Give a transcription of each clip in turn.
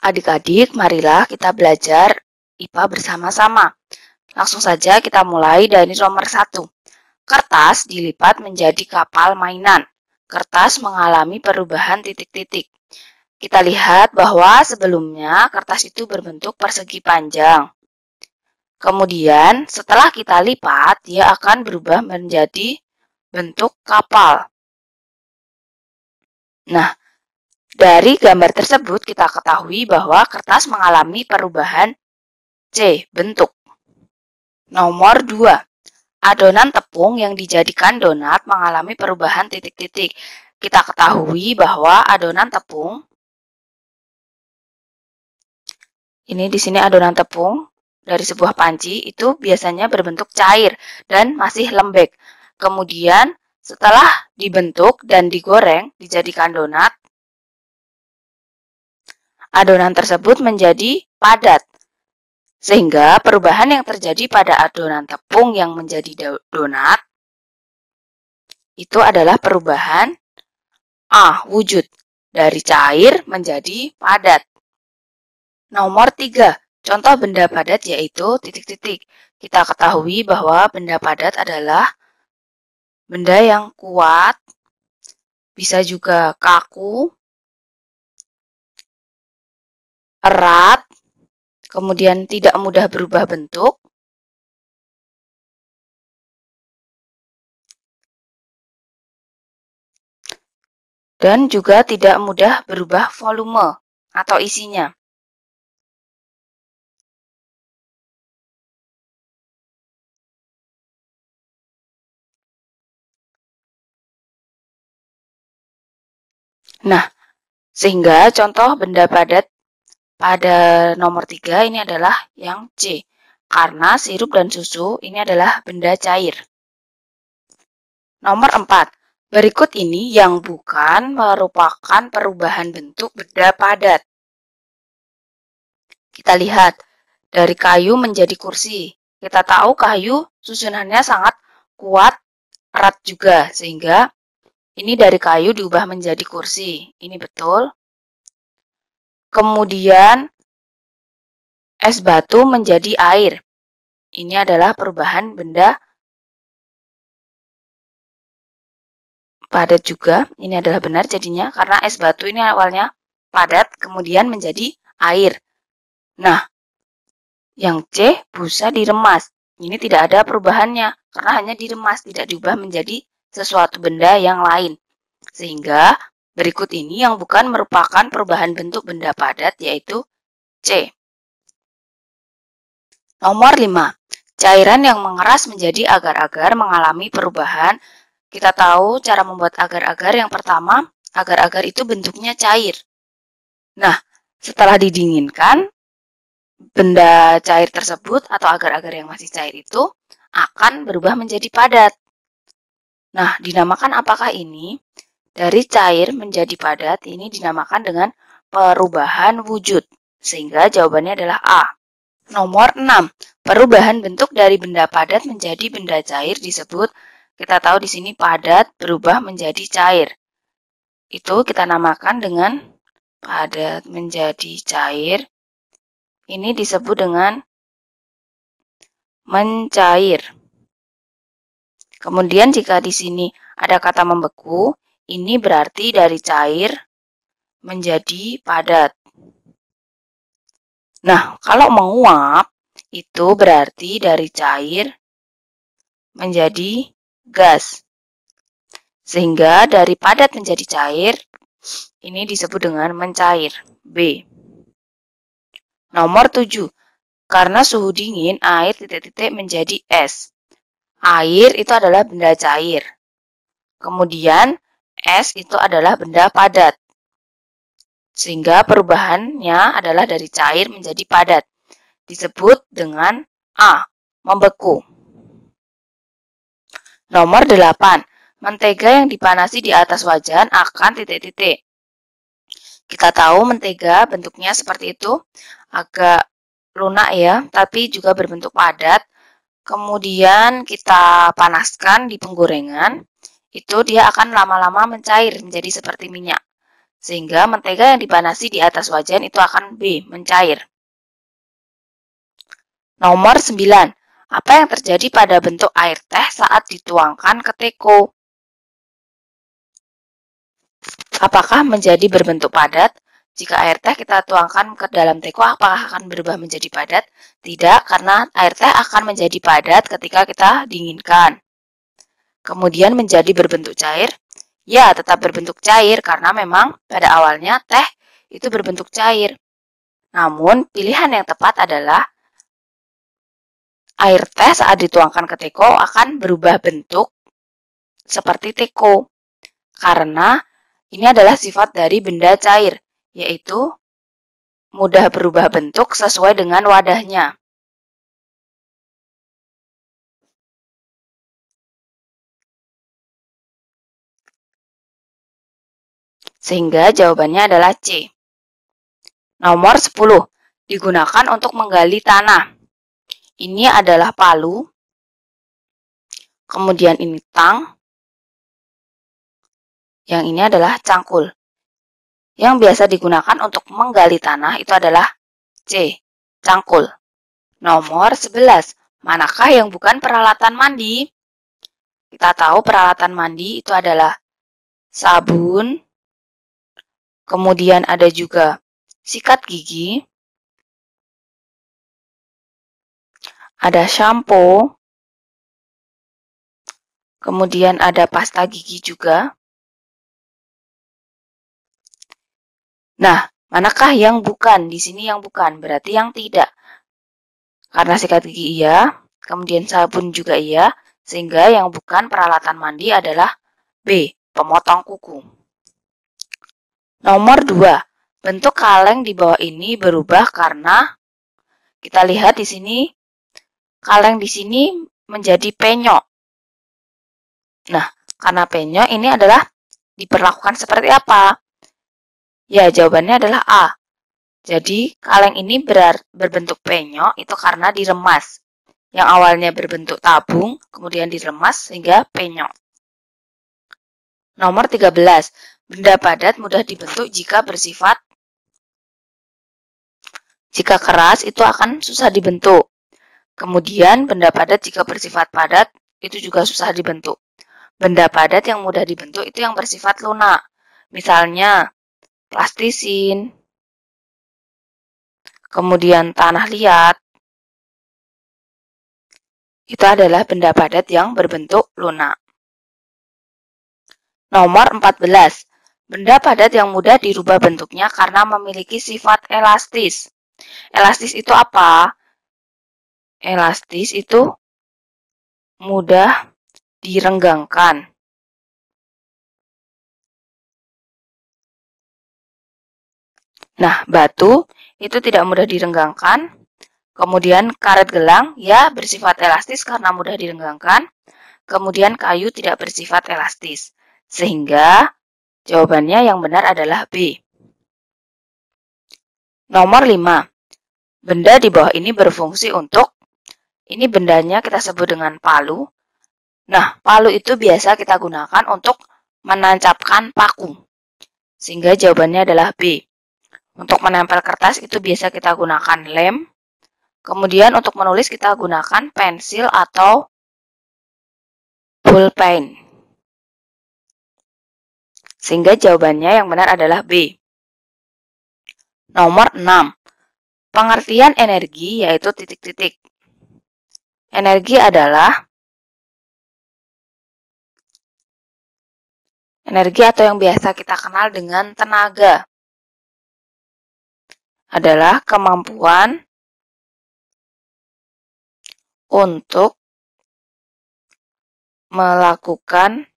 Adik-adik, marilah kita belajar IPA bersama-sama. Langsung saja kita mulai dari nomor 1. Kertas dilipat menjadi kapal mainan. Kertas mengalami perubahan titik-titik. Kita lihat bahwa sebelumnya kertas itu berbentuk persegi panjang. Kemudian setelah kita lipat, dia akan berubah menjadi bentuk kapal. Nah, dari gambar tersebut kita ketahui bahwa kertas mengalami perubahan C. Bentuk. Nomor 2. Adonan tepung yang dijadikan donat mengalami perubahan titik-titik. Kita ketahui bahwa adonan tepung, ini di sini adonan tepung dari sebuah panci itu biasanya berbentuk cair dan masih lembek. Kemudian setelah dibentuk dan digoreng, dijadikan donat, adonan tersebut menjadi padat. Sehingga perubahan yang terjadi pada adonan tepung yang menjadi donat itu adalah perubahan A. Wujud dari cair menjadi padat. Nomor 3. Contoh benda padat yaitu titik-titik. Kita ketahui bahwa benda padat adalah benda yang kuat, bisa juga kaku, erat, kemudian tidak mudah berubah bentuk, dan juga tidak mudah berubah volume atau isinya. Nah, sehingga contoh benda padat pada nomor 3 ini adalah yang C, karena sirup dan susu ini adalah benda cair. Nomor 4. Berikut ini yang bukan merupakan perubahan bentuk benda padat. Kita lihat, dari kayu menjadi kursi. Kita tahu kayu susunannya sangat kuat, erat juga, sehingga ini dari kayu diubah menjadi kursi. Ini betul. Kemudian es batu menjadi air. Ini adalah perubahan benda padat juga. Ini adalah benar jadinya karena es batu ini awalnya padat kemudian menjadi air. Nah, yang C, busa diremas. Ini tidak ada perubahannya karena hanya diremas, tidak diubah menjadi sesuatu benda yang lain. Sehingga berikut ini yang bukan merupakan perubahan bentuk benda padat yaitu C. Nomor 5. Cairan yang mengeras menjadi agar-agar mengalami perubahan. Kita tahu cara membuat agar-agar yang pertama, agar-agar itu bentuknya cair. Nah, setelah didinginkan, benda cair tersebut atau agar-agar yang masih cair itu akan berubah menjadi padat. Nah, dinamakan apakah ini? Dari cair menjadi padat ini dinamakan dengan perubahan wujud. Sehingga jawabannya adalah A. Nomor 6. Perubahan bentuk dari benda padat menjadi benda cair disebut, kita tahu di sini padat berubah menjadi cair. Itu kita namakan dengan padat menjadi cair. Ini disebut dengan mencair. Kemudian jika di sini ada kata membeku, ini berarti dari cair menjadi padat. Nah, kalau menguap, itu berarti dari cair menjadi gas. Sehingga dari padat menjadi cair, ini disebut dengan mencair. B. Nomor 7. Karena suhu dingin, air titik-titik menjadi es. Air itu adalah benda cair. Kemudian, es itu adalah benda padat. Sehingga perubahannya adalah dari cair menjadi padat. Disebut dengan A. Membeku. Nomor 8. Mentega yang dipanasi di atas wajan akan titik-titik. Kita tahu mentega bentuknya seperti itu, agak lunak ya, tapi juga berbentuk padat. Kemudian kita panaskan di penggorengan, itu dia akan lama-lama mencair menjadi seperti minyak. Sehingga mentega yang dipanasi di atas wajan itu akan B, mencair. Nomor 9. Apa yang terjadi pada bentuk air teh saat dituangkan ke teko? Apakah menjadi berbentuk padat? Jika air teh kita tuangkan ke dalam teko, apakah akan berubah menjadi padat? Tidak, karena air teh akan menjadi padat ketika kita dinginkan. Kemudian menjadi berbentuk cair? Ya, tetap berbentuk cair karena memang pada awalnya teh itu berbentuk cair. Namun, pilihan yang tepat adalah air teh saat dituangkan ke teko akan berubah bentuk seperti teko. Karena ini adalah sifat dari benda cair, yaitu mudah berubah bentuk sesuai dengan wadahnya. Sehingga jawabannya adalah C. Nomor 10. Digunakan untuk menggali tanah. Ini adalah palu. Kemudian ini tang. Yang ini adalah cangkul. Yang biasa digunakan untuk menggali tanah itu adalah C. Cangkul. Nomor 11. Manakah yang bukan peralatan mandi? Kita tahu peralatan mandi itu adalah sabun, kemudian ada juga sikat gigi, ada shampoo, kemudian ada pasta gigi juga. Nah, manakah yang bukan? Di sini yang bukan, berarti yang tidak. Karena sikat gigi iya, kemudian sabun juga iya, sehingga yang bukan peralatan mandi adalah B, pemotong kuku. Nomor 2, bentuk kaleng di bawah ini berubah karena kita lihat di sini kaleng di sini menjadi penyok. Nah, karena penyok ini adalah diperlakukan seperti apa? Ya, jawabannya adalah A. Jadi, kaleng ini berbentuk penyok itu karena diremas. Yang awalnya berbentuk tabung, kemudian diremas sehingga penyok. Nomor 13. Benda padat mudah dibentuk jika bersifat. Jika keras itu akan susah dibentuk. Kemudian, benda padat jika bersifat padat itu juga susah dibentuk. Benda padat yang mudah dibentuk itu yang bersifat lunak. Misalnya, plastisin, kemudian tanah liat, itu adalah benda padat yang berbentuk lunak. Nomor 14. Benda padat yang mudah dirubah bentuknya karena memiliki sifat elastis. Elastis itu apa? Elastis itu mudah direnggangkan. Nah, batu itu tidak mudah direnggangkan. Kemudian karet gelang ya bersifat elastis karena mudah direnggangkan. Kemudian kayu tidak bersifat elastis. Sehingga jawabannya yang benar adalah B. Nomor 5. Benda di bawah ini berfungsi untuk, ini bendanya kita sebut dengan palu. Nah, palu itu biasa kita gunakan untuk menancapkan paku. Sehingga jawabannya adalah B. Untuk menempel kertas itu biasa kita gunakan lem. Kemudian untuk menulis kita gunakan pensil atau pulpen. Sehingga jawabannya yang benar adalah B. Nomor 6. Pengertian energi yaitu titik-titik. Energi adalah energi atau yang biasa kita kenal dengan tenaga. Adalah kemampuan untuk melakukan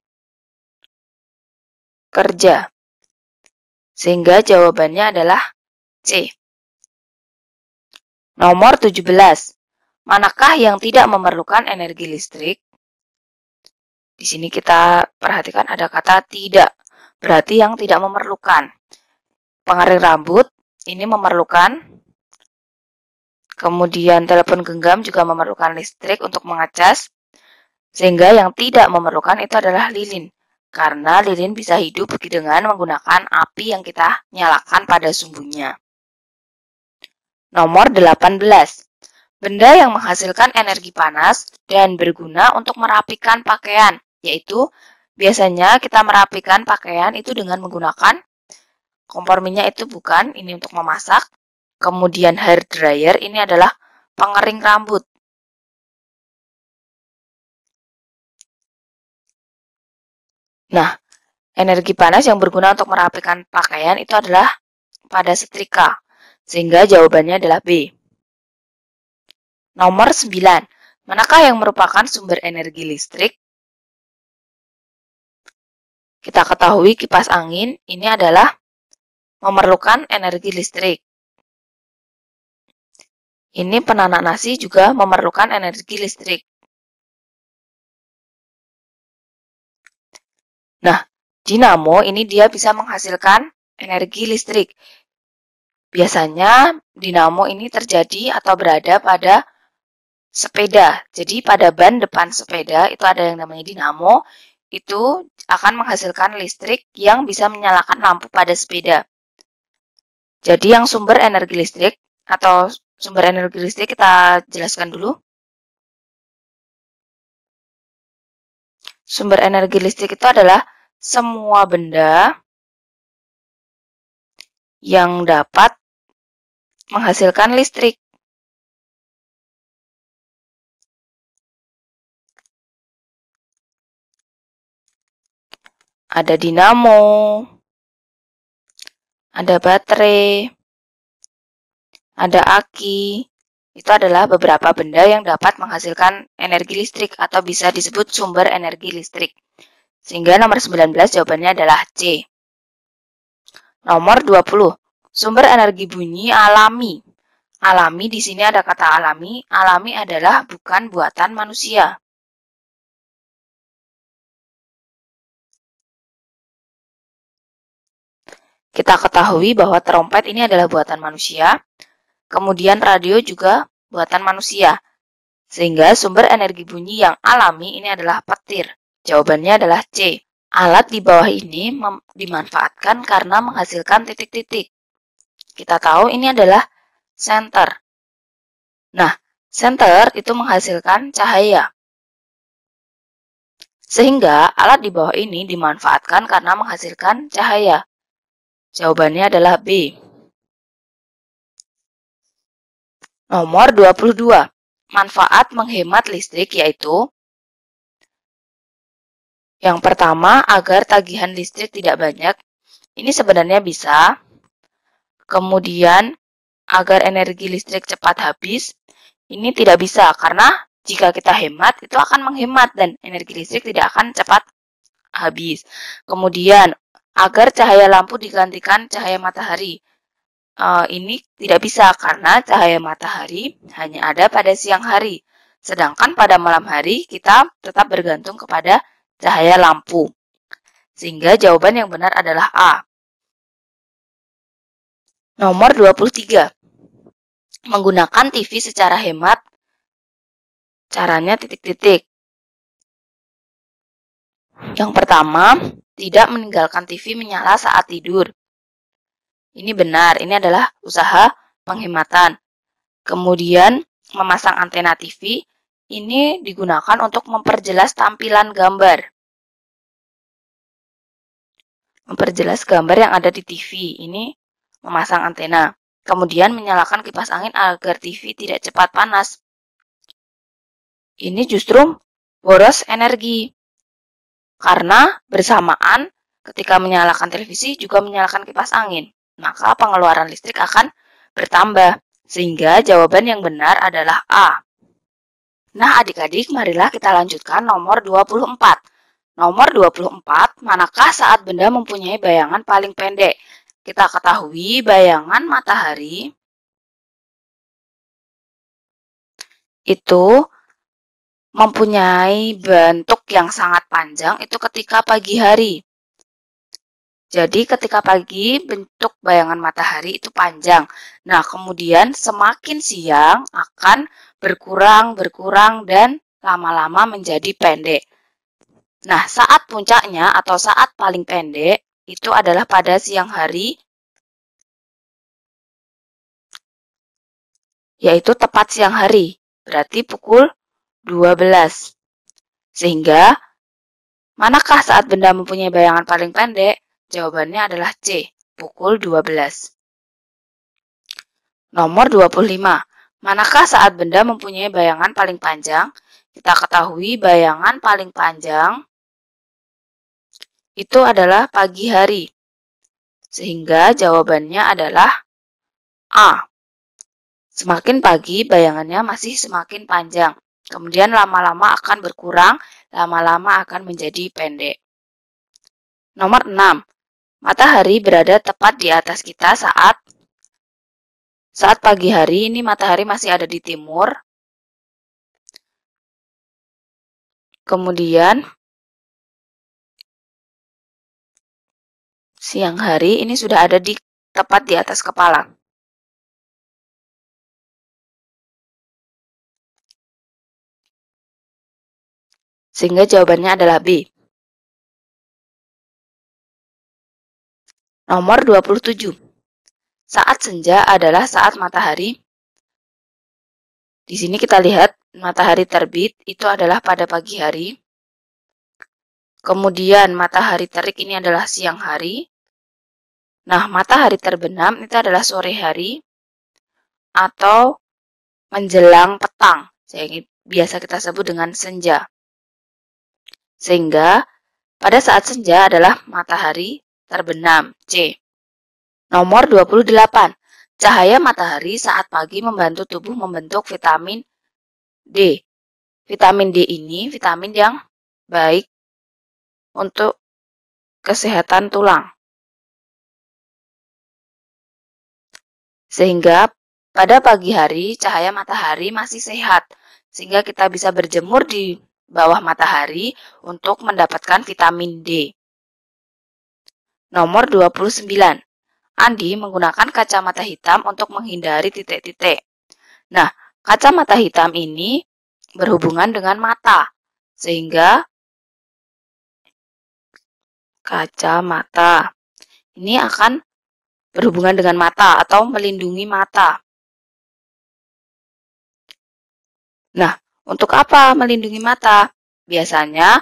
kerja. Sehingga jawabannya adalah C. Nomor 17. Manakah yang tidak memerlukan energi listrik? Di sini kita perhatikan ada kata tidak. Berarti yang tidak memerlukan. Pengering rambut ini memerlukan. Kemudian telepon genggam juga memerlukan listrik untuk mengecas. Sehingga yang tidak memerlukan itu adalah lilin. karena lilin bisa hidup dengan menggunakan api yang kita nyalakan pada sumbunya. Nomor 18. Benda yang menghasilkan energi panas dan berguna untuk merapikan pakaian, yaitu biasanya kita merapikan pakaian itu dengan menggunakan kompor minyak, itu bukan, ini untuk memasak. Kemudian hair dryer, ini adalah pengering rambut. Nah, energi panas yang berguna untuk merapikan pakaian itu adalah pada setrika, sehingga jawabannya adalah B. Nomor 9. Manakah yang merupakan sumber energi listrik? Kita ketahui kipas angin ini adalah memerlukan energi listrik. Ini penanak nasi juga memerlukan energi listrik. Nah, dinamo ini dia bisa menghasilkan energi listrik. Biasanya dinamo ini terjadi atau berada pada sepeda. Jadi pada ban depan sepeda itu ada yang namanya dinamo. Itu akan menghasilkan listrik yang bisa menyalakan lampu pada sepeda. Jadi yang sumber energi listrik atau sumber energi listrik kita jelaskan dulu. Sumber energi listrik itu adalah semua benda yang dapat menghasilkan listrik. Ada dinamo, ada baterai, ada aki. Itu adalah beberapa benda yang dapat menghasilkan energi listrik atau bisa disebut sumber energi listrik. Sehingga nomor 19 jawabannya adalah C. Nomor 20. Sumber energi bunyi alami. Alami di sini ada kata alami. Alami adalah bukan buatan manusia. Kita ketahui bahwa trompet ini adalah buatan manusia. Kemudian radio juga buatan manusia. Sehingga sumber energi bunyi yang alami ini adalah petir. Jawabannya adalah C. Alat di bawah ini dimanfaatkan karena menghasilkan titik-titik. Kita tahu ini adalah senter. Nah, senter itu menghasilkan cahaya. Sehingga alat di bawah ini dimanfaatkan karena menghasilkan cahaya. Jawabannya adalah B. Nomor 22. Manfaat menghemat listrik yaitu yang pertama, agar tagihan listrik tidak banyak. Ini sebenarnya bisa. Kemudian, agar energi listrik cepat habis. Ini tidak bisa, karena jika kita hemat, itu akan menghemat dan energi listrik tidak akan cepat habis. Kemudian, agar cahaya lampu digantikan cahaya matahari. Ini tidak bisa, karena cahaya matahari hanya ada pada siang hari. Sedangkan pada malam hari, kita tetap bergantung kepada cahaya lampu. Sehingga jawaban yang benar adalah A. Nomor 23. Menggunakan TV secara hemat. Caranya titik-titik. Yang pertama, tidak meninggalkan TV menyala saat tidur. Ini benar, ini adalah usaha penghematan. Kemudian, memasang antena TV. Ini digunakan untuk memperjelas tampilan gambar. Memperjelas gambar yang ada di TV. Ini memasang antena. Kemudian menyalakan kipas angin agar TV tidak cepat panas. Ini justru boros energi. Karena bersamaan ketika menyalakan televisi juga menyalakan kipas angin. Maka pengeluaran listrik akan bertambah. Sehingga jawaban yang benar adalah A. Nah adik-adik, marilah kita lanjutkan nomor 24. Nomor 24, manakah saat benda mempunyai bayangan paling pendek? Kita ketahui bayangan matahari itu mempunyai bentuk yang sangat panjang itu ketika pagi hari. Jadi ketika pagi bentuk bayangan matahari itu panjang. Nah kemudian semakin siang akan berkurang dan lama-lama menjadi pendek. Nah, saat puncaknya atau saat paling pendek itu adalah pada siang hari, yaitu tepat siang hari, berarti pukul 12. Sehingga, manakah saat benda mempunyai bayangan paling pendek? Jawabannya adalah C, pukul 12. Nomor 25. Manakah saat benda mempunyai bayangan paling panjang? Kita ketahui bayangan paling panjang itu adalah pagi hari. Sehingga jawabannya adalah A. Semakin pagi, bayangannya masih semakin panjang. Kemudian lama-lama akan berkurang, lama-lama akan menjadi pendek. Nomor 6. Matahari berada tepat di atas kita saat pagi hari. Ini matahari masih ada di timur. Kemudian siang hari ini sudah ada tepat di atas kepala. Sehingga jawabannya adalah B. Nomor 27. Saat senja adalah saat matahari. Di sini kita lihat matahari terbit itu adalah pada pagi hari. Kemudian matahari terik ini adalah siang hari. Nah, matahari terbenam itu adalah sore hari atau menjelang petang, yang biasa kita sebut dengan senja. Sehingga pada saat senja adalah matahari terbenam, C. Nomor 28. Cahaya matahari saat pagi membantu tubuh membentuk vitamin D. Vitamin D ini vitamin yang baik untuk kesehatan tulang. Sehingga pada pagi hari cahaya matahari masih sehat, sehingga kita bisa berjemur di bawah matahari untuk mendapatkan vitamin D. Nomor 29. Andi menggunakan kacamata hitam untuk menghindari titik-titik. Nah, kacamata hitam ini berhubungan dengan mata, sehingga kacamata ini akan berhubungan dengan mata atau melindungi mata. Nah, untuk apa melindungi mata? Biasanya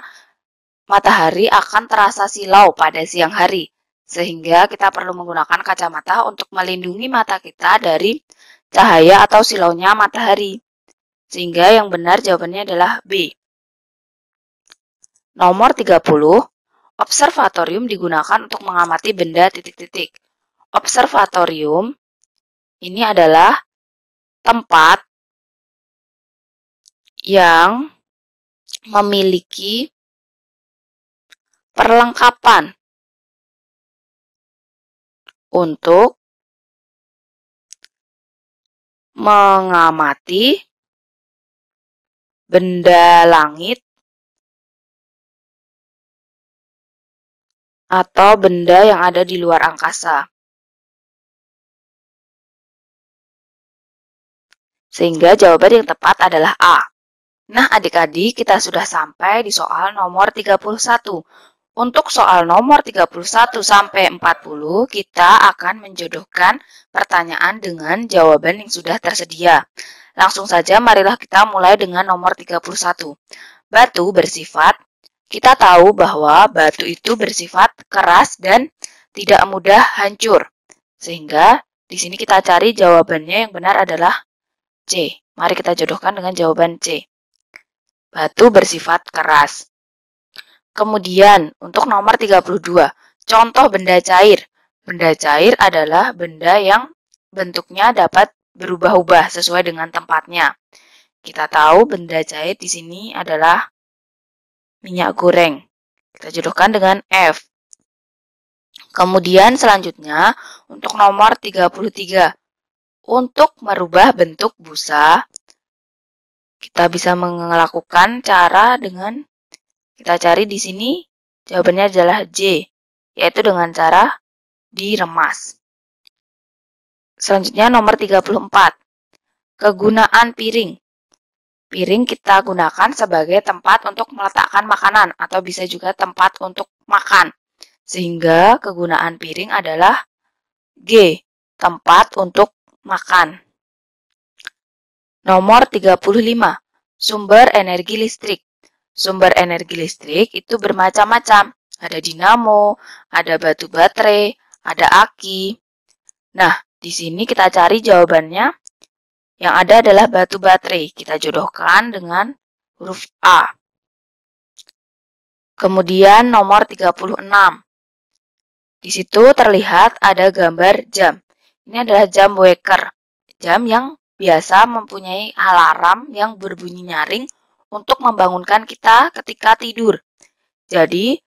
matahari akan terasa silau pada siang hari, sehingga kita perlu menggunakan kacamata untuk melindungi mata kita dari cahaya atau silaunya matahari. Sehingga yang benar jawabannya adalah B. Nomor 30. Observatorium digunakan untuk mengamati benda titik-titik. Observatorium ini adalah tempat yang memiliki perlengkapan untuk mengamati benda langit atau benda yang ada di luar angkasa. Sehingga jawaban yang tepat adalah A. Nah, adik-adik, kita sudah sampai di soal nomor 31. Untuk soal nomor 31 sampai 40, kita akan menjodohkan pertanyaan dengan jawaban yang sudah tersedia. Langsung saja, marilah kita mulai dengan nomor 31. Batu bersifat, kita tahu bahwa batu itu bersifat keras dan tidak mudah hancur. Sehingga di sini kita cari jawabannya yang benar adalah C. Mari kita jodohkan dengan jawaban C. Batu bersifat keras. Kemudian, untuk nomor 32, contoh benda cair. Benda cair adalah benda yang bentuknya dapat berubah-ubah sesuai dengan tempatnya. Kita tahu benda cair di sini adalah minyak goreng. Kita jodohkan dengan F. Kemudian selanjutnya, untuk nomor 33, untuk merubah bentuk busa, kita bisa melakukan cara dengan kita cari di sini, jawabannya adalah J, yaitu dengan cara diremas. Selanjutnya nomor 34, kegunaan piring. piring kita gunakan sebagai tempat untuk meletakkan makanan atau bisa juga tempat untuk makan. Sehingga kegunaan piring adalah G, tempat untuk makan. Nomor 35, sumber energi listrik. Sumber energi listrik itu bermacam-macam. Ada dinamo, ada batu baterai, ada aki. Nah, di sini kita cari jawabannya. Yang ada adalah batu baterai. Kita jodohkan dengan huruf A. Kemudian nomor 36. Di situ terlihat ada gambar jam. Ini adalah jam waker. Jam yang biasa mempunyai alarm yang berbunyi nyaring untuk membangunkan kita ketika tidur. Jadi,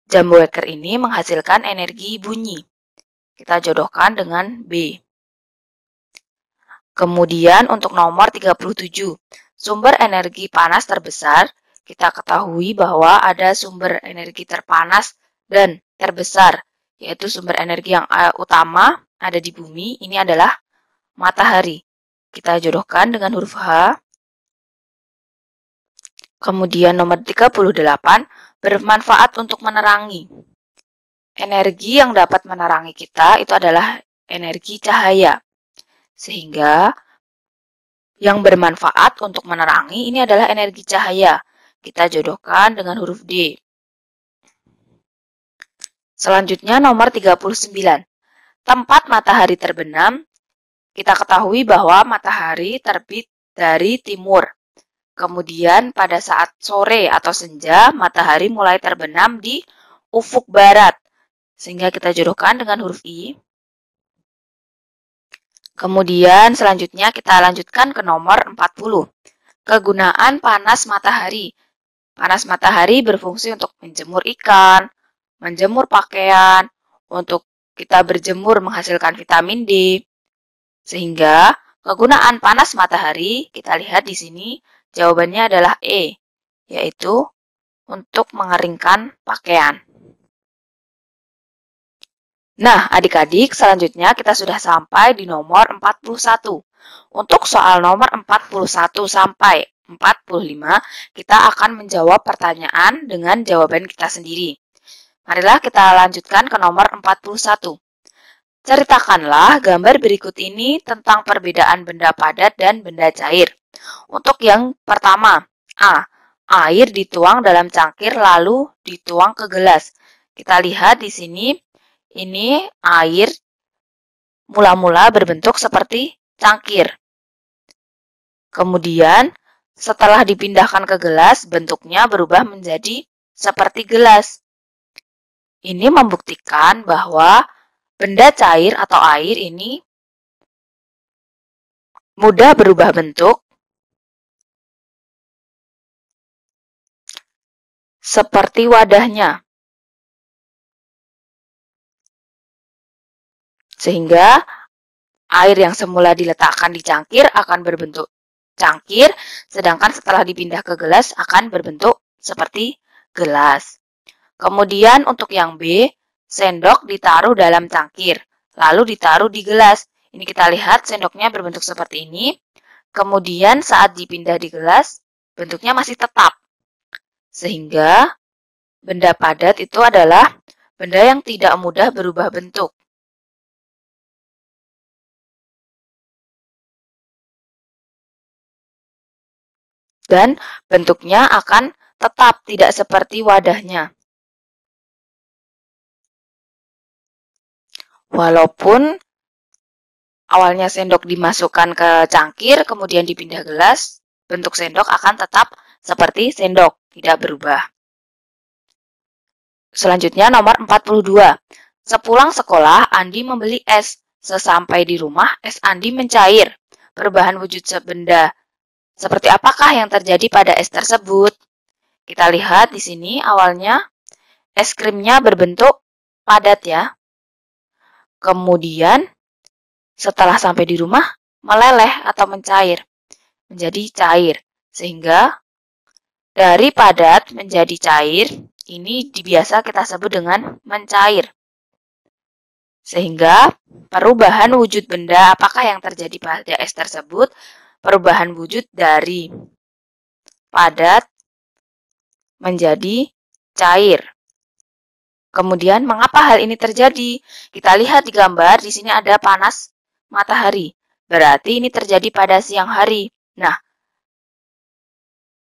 jam waker ini menghasilkan energi bunyi. Kita jodohkan dengan B. Kemudian untuk nomor 37, sumber energi panas terbesar, kita ketahui bahwa ada sumber energi terpanas dan terbesar, yaitu sumber energi yang utama ada di bumi, ini adalah matahari. Kita jodohkan dengan huruf H. Kemudian nomor 38, bermanfaat untuk menerangi. Energi yang dapat menerangi kita itu adalah energi cahaya. Sehingga yang bermanfaat untuk menerangi ini adalah energi cahaya. Kita jodohkan dengan huruf D. Selanjutnya nomor 39. Tempat matahari terbenam, kita ketahui bahwa matahari terbit dari timur. Kemudian pada saat sore atau senja, matahari mulai terbenam di ufuk barat. Sehingga kita jodohkan dengan huruf I. Kemudian selanjutnya kita lanjutkan ke nomor 40. Kegunaan panas matahari. Panas matahari berfungsi untuk menjemur ikan, menjemur pakaian, untuk kita berjemur menghasilkan vitamin D. Sehingga kegunaan panas matahari, kita lihat di sini jawabannya adalah E, yaitu untuk mengeringkan pakaian. Nah, adik-adik, selanjutnya kita sudah sampai di nomor 41. Untuk soal nomor 41 sampai 45, kita akan menjawab pertanyaan dengan jawaban kita sendiri. Marilah kita lanjutkan ke nomor 41. Ceritakanlah gambar berikut ini tentang perbedaan benda padat dan benda cair. Untuk yang pertama, A. Air dituang dalam cangkir lalu dituang ke gelas. Kita lihat di sini, ini air mula-mula berbentuk seperti cangkir. Kemudian, setelah dipindahkan ke gelas, bentuknya berubah menjadi seperti gelas. Ini membuktikan bahwa benda cair atau air ini mudah berubah bentuk seperti wadahnya. Sehingga air yang semula diletakkan di cangkir akan berbentuk cangkir, sedangkan setelah dipindah ke gelas akan berbentuk seperti gelas. Kemudian untuk yang B, sendok ditaruh dalam cangkir, lalu ditaruh di gelas. Ini kita lihat sendoknya berbentuk seperti ini. Kemudian saat dipindah di gelas, bentuknya masih tetap. Sehingga benda padat itu adalah benda yang tidak mudah berubah bentuk. Dan bentuknya akan tetap tidak seperti wadahnya. Walaupun awalnya sendok dimasukkan ke cangkir, kemudian dipindah gelas, bentuk sendok akan tetap seperti sendok, tidak berubah. Selanjutnya nomor 42. Sepulang sekolah, Andi membeli es. Sesampai di rumah, es Andi mencair. Perubahan wujud benda seperti apakah yang terjadi pada es tersebut? Kita lihat di sini awalnya es krimnya berbentuk padat ya. Kemudian setelah sampai di rumah meleleh atau mencair menjadi cair. Sehingga dari padat menjadi cair ini biasa kita sebut dengan mencair. Sehingga perubahan wujud benda apakah yang terjadi pada es tersebut perubahan wujud dari padat menjadi cair. Kemudian, mengapa hal ini terjadi? Kita lihat di gambar, di sini ada panas matahari. Berarti ini terjadi pada siang hari. Nah,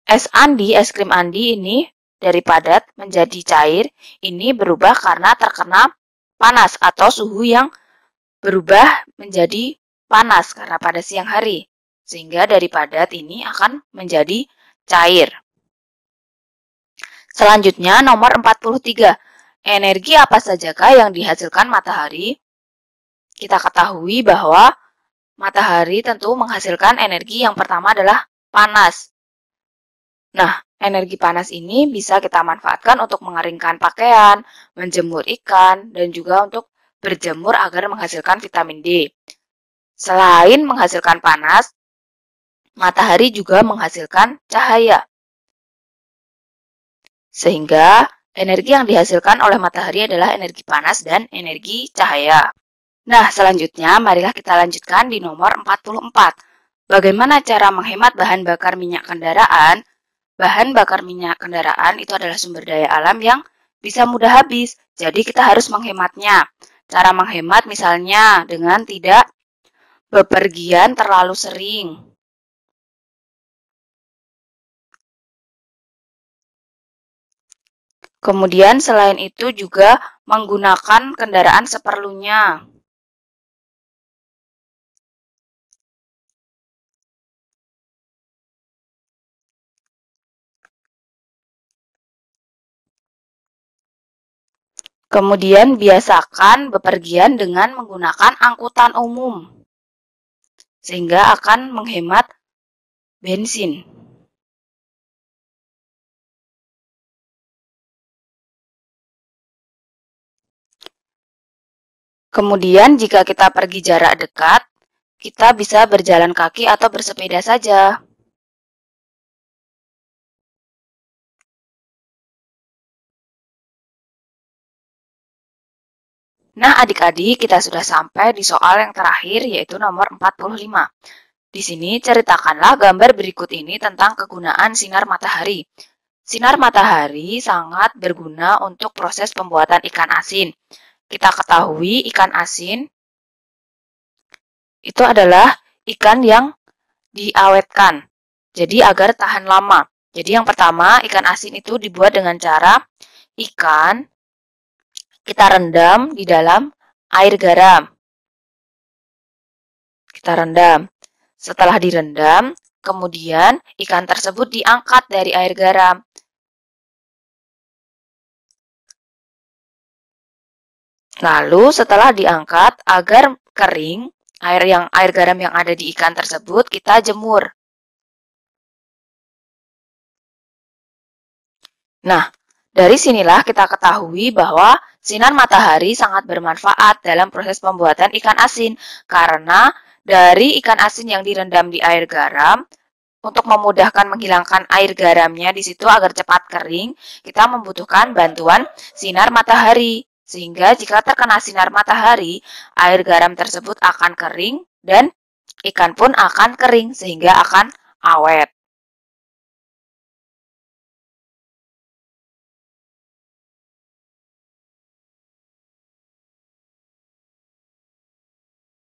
es krim Andi ini dari padat menjadi cair, ini berubah karena terkena panas atau suhu yang berubah menjadi panas karena pada siang hari. Sehingga dari padat ini akan menjadi cair. Selanjutnya, nomor 43. Energi apa sajakah yang dihasilkan matahari? Kita ketahui bahwa matahari tentu menghasilkan energi yang pertama adalah panas. Nah, energi panas ini bisa kita manfaatkan untuk mengeringkan pakaian, menjemur ikan, dan juga untuk berjemur agar menghasilkan vitamin D. Selain menghasilkan panas, matahari juga menghasilkan cahaya. Sehingga energi yang dihasilkan oleh matahari adalah energi panas dan energi cahaya. Nah, selanjutnya marilah kita lanjutkan di nomor 44. Bagaimana cara menghemat bahan bakar minyak kendaraan? Bahan bakar minyak kendaraan itu adalah sumber daya alam yang bisa mudah habis, jadi kita harus menghematnya. Cara menghemat misalnya dengan tidak bepergian terlalu sering. Kemudian selain itu juga menggunakan kendaraan seperlunya. Kemudian biasakan bepergian dengan menggunakan angkutan umum, sehingga akan menghemat bensin. Kemudian jika kita pergi jarak dekat, kita bisa berjalan kaki atau bersepeda saja. Nah, adik-adik, kita sudah sampai di soal yang terakhir, yaitu nomor 45. Di sini, ceritakanlah gambar berikut ini tentang kegunaan sinar matahari. Sinar matahari sangat berguna untuk proses pembuatan ikan asin. Kita ketahui ikan asin itu adalah ikan yang diawetkan, jadi agar tahan lama. Jadi yang pertama, ikan asin itu dibuat dengan cara ikan kita rendam di dalam air garam. Kita rendam. Setelah direndam, kemudian ikan tersebut diangkat dari air garam. Lalu setelah diangkat, agar kering, air garam yang ada di ikan tersebut kita jemur. Nah, dari sinilah kita ketahui bahwa sinar matahari sangat bermanfaat dalam proses pembuatan ikan asin karena dari ikan asin yang direndam di air garam, untuk memudahkan menghilangkan air garamnya di situ agar cepat kering, kita membutuhkan bantuan sinar matahari. Sehingga jika terkena sinar matahari, air garam tersebut akan kering dan ikan pun akan kering sehingga akan awet.